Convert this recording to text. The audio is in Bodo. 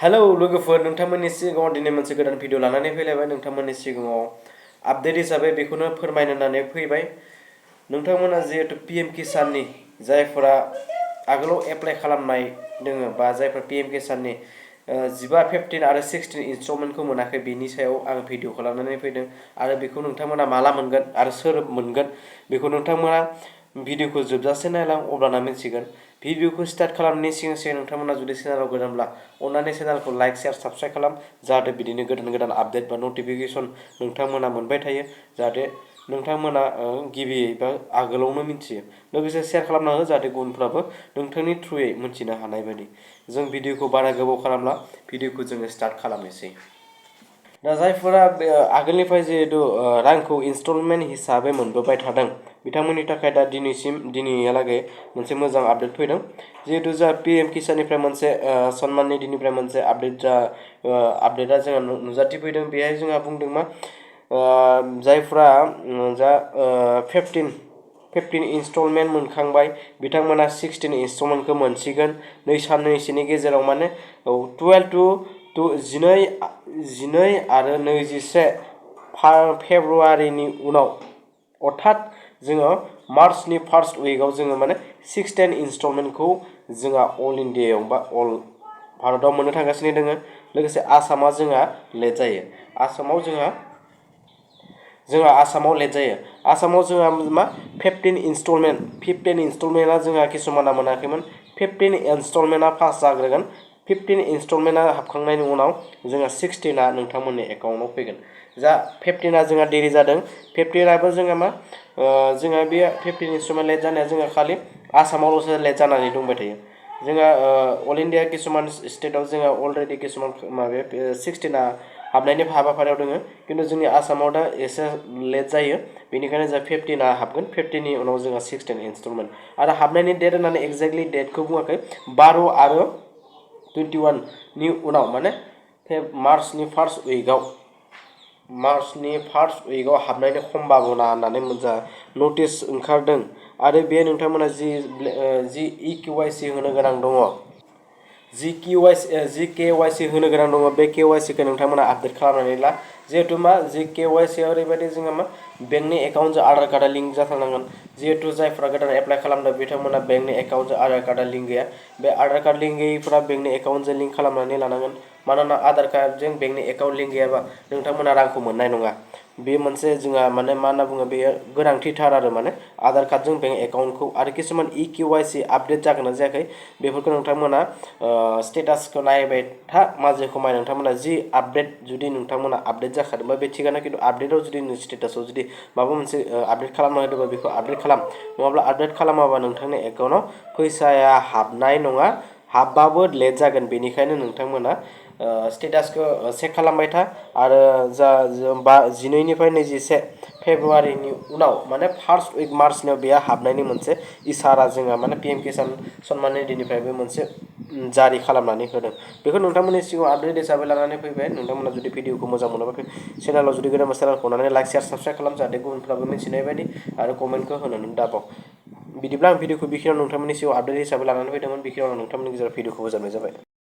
हेलौ लोगोफोर नोंथांमोननि सिगाङाव दिनै मोनसे गोदान भिडिअ लानानै फैलायबाय नोंथांमोननि सिगाङाव आपडेट हिसाबै बेखौनो फोरमायनो होननानै फैबाय नोंथांमोना जिहेतु पीएम किसाननि जायफोरा आगोलाव एप्लाइ खालामनाय दोङो बा जायफोर पीएम किसाननि 15, 15 आरो 16 इनस्टलमेन्टखौ मोनाखै बेनि सायाव आं भिडिअ खालामनानै फैदों आरो बेखौ नोंथांमोना माला मोनगोन आरो सोर मोनगोन बेखौ नोंथांमोना भिडिअखौ जोबजासे नायलां अब्लाना मिथिगोन भिडिअखौ स्टार्ट खालामनायनि सिगां नोंथांमोना जुदि चेनेलाव गोदानब्ला अन्नानै चेनेलखौ लाइक शेयार साबस्क्राइब खालाम जाहाथे बिदिनो गोदान गोदान आपडेट बा नटिफिकेसन नोंथांमोना मोनबाय थायो जाहाथे नोंथांमोना गिबियै बा आगोलावनो मिथियो लोगोसे शेयार खालामना हो जाहाथे गुबुनफ्राबो नोंथांनि थ्रुयै मिथिनो हानाय बायदि जों भिडिअखौ बारा गोबाव खालामला भिडिअखौ जोङो स्टार्ट खालामनोसै दा जायफोरा आगोलनिफ्राय जिहेतु रांखौ इनस्टलमेन्ट हिसाबै मोनबोबाय थादों बिथांमोननि थाखाय दा दिनैहालागै मोनसे मोजां आपडेट फैदों जिहेतु जा पीएम किसाननिफ्राय मोनसे सन्मान निधिनिफ्राय मोनसे आपडेटआ जोंहा नुजाथिफैदों बेहाय जोंहा बुंदों मा जायफ्रा जा 15 इनस्टलमेन्ट मोनखांबाय बिथांमोना 16 इनस्टलमेन्टखौ मोनसिगोन 2 साननैसोनि गेजेराव माने 12 to 12 आरो 21 फेब्रुवारिनि उनाव अर्थात जोङो मार्चनि फार्स्ट उइकआव जोङो माने 16 इनस्टलमेन्टखौ जोंहा अल इन्डियायाव बा अल भारताव मोननो थांगासिनो दोङो लोगोसे आसामाव जोंहा लेट जायो आसामाव जोंहा मा 15 इनस्टलमेन्टआ जोंहा किसुमाना मोनाखैमोन 15 इनस्टलमेन्टआ फार्स्ट जाग्रोगोन 15 इनस्टलमेन्टआ हाबखांनायनि उनाव जोंहा 16आ नोंथांमोननि एकाउन्टआव फैगोन जा 15आ जोंहा देरि जादों 15आबो जोंहा मा जोंहा बे 15 इनस्टलमेन्ट लेट जानाया जोंहा खालि आसामावल'सो लेट जानानै दंबाय थायो जोंहा अल इन्डिया किसुमान स्टेटआव जोंहा अलरेडि किसुमान माबाया 16आ हाबनायनि हाबाफारियाव दोङो खिन्थु जोंनि आसामाव दा एसे लेट जायो बेनिखायनो जोंहा 15आ हाबगोन 15नि उनाव जोंहा 16 इनस्टलमेन्ट आरो हाबनायनि डेट होननानै एक्जेक्टलि डेटखौ बुङाखै 12 आरो 21नि उनाव माने मार्चनि फार्स्ट उइकआव हाबनायनि सम्भाबना होननानै मोनसे नटिस ओंखारदों आरो बे नोंथांमोना जि ekyc होनो गोनां दङ जि KYC होनो गोनां दङ बे KYCखौ नोंथांमोना आपडेट खालामनानै ला जिहेतु मा जि KYCआ ओरैबायदि जोंहा मा बेंकनि एकाउन्टजों आधार कार्डआ लिंक जाथारनांगोन जिहेतु जायफ्रा गोदान एप्लाइ खालामदों बिथांमोना बेंकनि एकाउन्टजों आधार कार्डआ लिंक गैया बे आधार कार्ड लिंक गैयैफोरा बेंकनि एकाउन्टजों लिंक खालामनानै लानांगोन मानोना आधार कार्डजों बेंकनि एकाउन्ट लिंक गैयाबा नोंथांमोना रांखौ मोननाय नङा बे मोनसे जोंहा माने मा होनना बुङो बेयो गोनांथिथार आरो माने आधार कार्डजों बेंक एकाउन्टखौ आरो किसुमान ekyc आपडेट जागोन ना जायाखै बेफोरखौ नोंथांमोना स्टेटासखौ नायबाय था माजे खमाय नोंथांमोना जि आपडेट जुदि नोंथांमोना आपडेट जाखादोंबा बे थिगानो खिन्थु आपडेटआव जुदि स्टेटासआव जुदि माबा मोनसे आपडेट खालामना होदोंबा बेखौ आपडेट खालाम नङाब्ला आपडेट खालामाबा नोंथांनि एकाउन्टआव फैसाया हाबनाय नङा हाबबाबो लेट जागोन बेनिखायनो नोंथांमोना स्टेटासखौ चेक खालामबाय था आरो जा 12निफ्राय 21 फेब्रुवारिनि उनाव माने फार्स्ट उइक मार्चनियाव बेहा हाबनायनि मोनसे इसारा जोंहा माने पीएम किसान सन्मान निधिनिफ्रायबो मोनसे जारि खालामनानै होदों बेखौ नोंथांमोननि सिगाङाव आपडेट हिसाबै लानानै फैबाय नोंथांमोना जुदि भिडिअखौ मोजां मोनोबा चेनेलाव जुदि गोदान चेनेलखौ अननानै लाइक शेयार साबस्क्राइब खालाम जाहाथे गुबुनफ्राबो मिथिनाय बायदि आरो कमेन्टखौ होनो दाबाव बिदिब्ला आं भिडिअखौ बेखिनियाव नोंथांमोननि सिगाङाव आपडेट हिसाबै लानानै फैदोंमोन बेखिनियाव नोंथांमोननि गेजेराव भिडिअखौ फोजोबनाय जाबाय